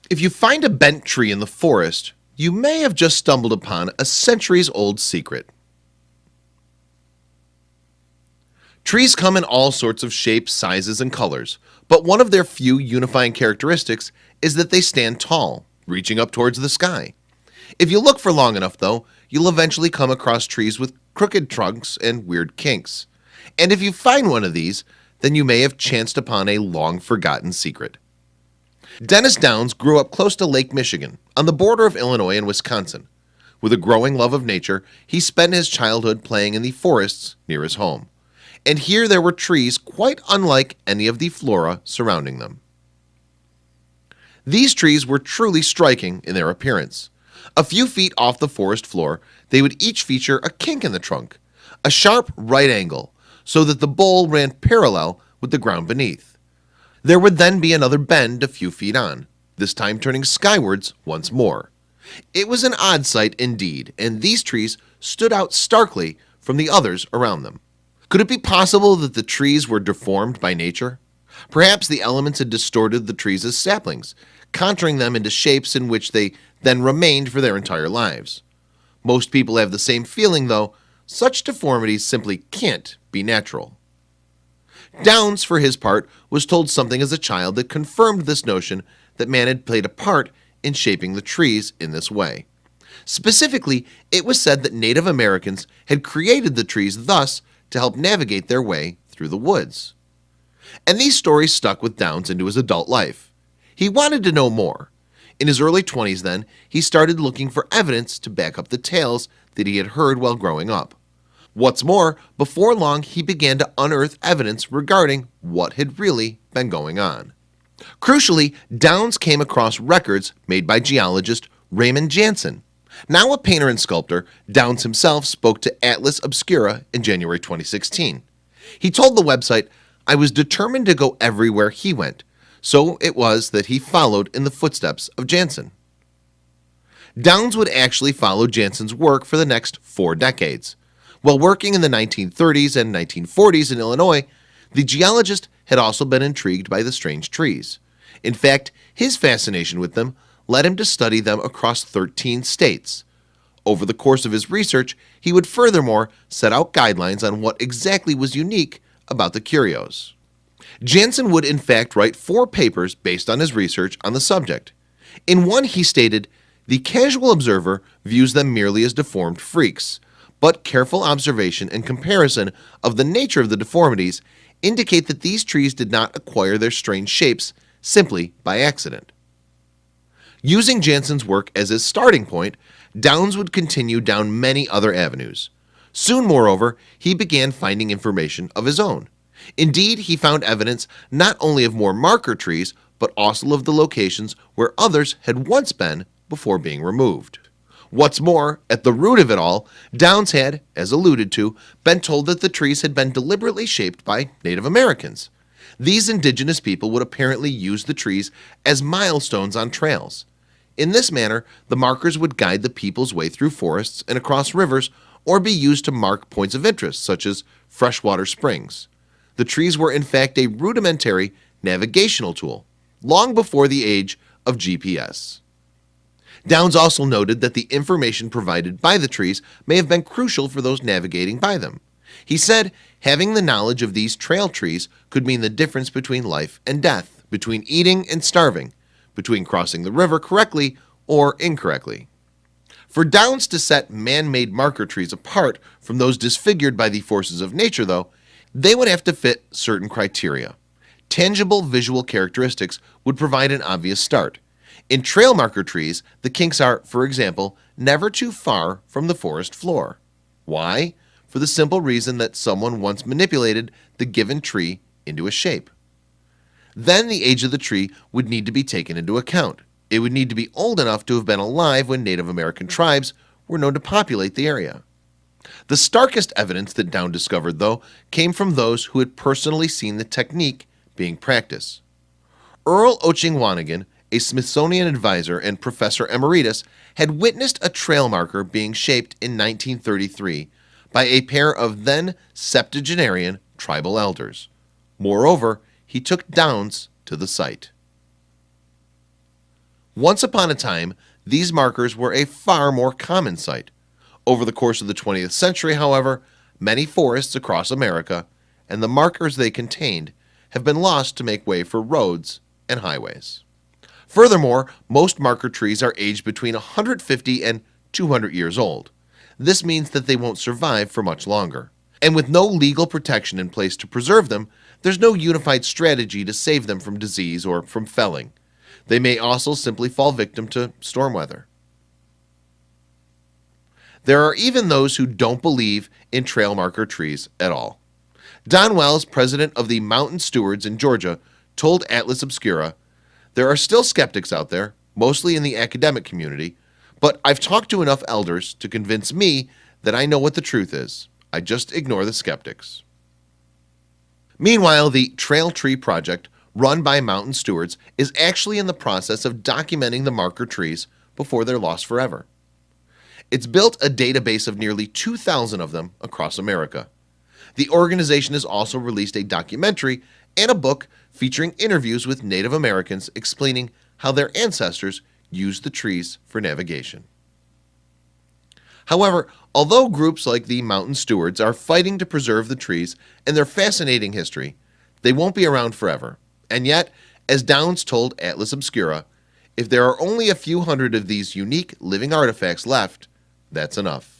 If you find a bent tree in the forest, you may have just stumbled upon a centuries-old secret. Trees come in all sorts of shapes, sizes, and colors, but one of their few unifying characteristics is that they stand tall, reaching up towards the sky. If you look for long enough, though, you'll eventually come across trees with crooked trunks and weird kinks. And if you find one of these, then you may have chanced upon a long-forgotten secret. Dennis Downs grew up close to Lake Michigan, on the border of Illinois and Wisconsin. With a growing love of nature, he spent his childhood playing in the forests near his home. And here there were trees quite unlike any of the flora surrounding them. These trees were truly striking in their appearance. A few feet off the forest floor, they would each feature a kink in the trunk, a sharp right angle, so that the bole ran parallel with the ground beneath. There would then be another bend a few feet on, this time turning skywards once more. It was an odd sight indeed, and these trees stood out starkly from the others around them. Could it be possible that the trees were deformed by nature? Perhaps the elements had distorted the trees as saplings, contouring them into shapes in which they then remained for their entire lives. Most people have the same feeling, though. Such deformities simply can't be natural. Downs, for his part, was told something as a child that confirmed this notion that man had played a part in shaping the trees in this way. Specifically, it was said that Native Americans had created the trees thus to help navigate their way through the woods. And these stories stuck with Downs into his adult life. He wanted to know more. In his early 20s then, he started looking for evidence to back up the tales that he had heard while growing up. What's more, before long he began to unearth evidence regarding what had really been going on. Crucially, Downs came across records made by geologist Raymond Jansen. Now a painter and sculptor, Downs himself spoke to Atlas Obscura in January 2016. He told the website, "I was determined to go everywhere he went, so it was that he followed in the footsteps of Jansen." Downs would actually follow Jansen's work for the next 4 decades. While working in the 1930s and 1940s in Illinois, the geologist had also been intrigued by the strange trees. In fact, his fascination with them led him to study them across 13 states. Over the course of his research, he would furthermore set out guidelines on what exactly was unique about the curios. Jansen would in fact write 4 papers based on his research on the subject. In one he stated, "The casual observer views them merely as deformed freaks, but careful observation and comparison of the nature of the deformities indicate that these trees did not acquire their strange shapes simply by accident." Using Jansen's work as his starting point, Downs would continue down many other avenues. Soon, moreover, he began finding information of his own. Indeed, he found evidence not only of more marker trees, but also of the locations where others had once been before being removed. What's more, at the root of it all, Downs had, as alluded to, been told that the trees had been deliberately shaped by Native Americans. These indigenous people would apparently use the trees as milestones on trails. In this manner, the markers would guide the people's way through forests and across rivers, or be used to mark points of interest such as freshwater springs. The trees were in fact a rudimentary navigational tool, long before the age of GPS. Downs also noted that the information provided by the trees may have been crucial for those navigating by them. He said having the knowledge of these trail trees could mean the difference between life and death, between eating and starving, between crossing the river correctly or incorrectly. For Downs to set man-made marker trees apart from those disfigured by the forces of nature, though, they would have to fit certain criteria. Tangible visual characteristics would provide an obvious start. In trail marker trees, the kinks are, for example, never too far from the forest floor. Why? For the simple reason that someone once manipulated the given tree into a shape. Then the age of the tree would need to be taken into account. It would need to be old enough to have been alive when Native American tribes were known to populate the area. The starkest evidence that Downs discovered, though, came from those who had personally seen the technique being practiced. Earl Ochingwanigan, a Smithsonian advisor and professor emeritus, had witnessed a trail marker being shaped in 1933 by a pair of then septuagenarian tribal elders. Moreover, he took Downs to the site. Once upon a time, these markers were a far more common sight. Over the course of the 20th century, however, many forests across America and the markers they contained have been lost to make way for roads and highways. Furthermore, most marker trees are aged between 150 and 200 years old. This means that they won't survive for much longer. And with no legal protection in place to preserve them, there's no unified strategy to save them from disease or from felling. They may also simply fall victim to storm weather. There are even those who don't believe in trail marker trees at all. Don Wells, president of the Mountain Stewards in Georgia, told Atlas Obscura, "There are still skeptics out there, mostly in the academic community, but I've talked to enough elders to convince me that I know what the truth is. I just ignore the skeptics." Meanwhile, the Trail Tree Project, run by Mountain Stewards, is actually in the process of documenting the marker trees before they're lost forever. It's built a database of nearly 2,000 of them across America. The organization has also released a documentary and a book featuring interviews with Native Americans explaining how their ancestors used the trees for navigation. However, although groups like the Mountain Stewards are fighting to preserve the trees and their fascinating history, they won't be around forever. And yet, as Downs told Atlas Obscura, if there are only a few hundred of these unique living artifacts left, that's enough.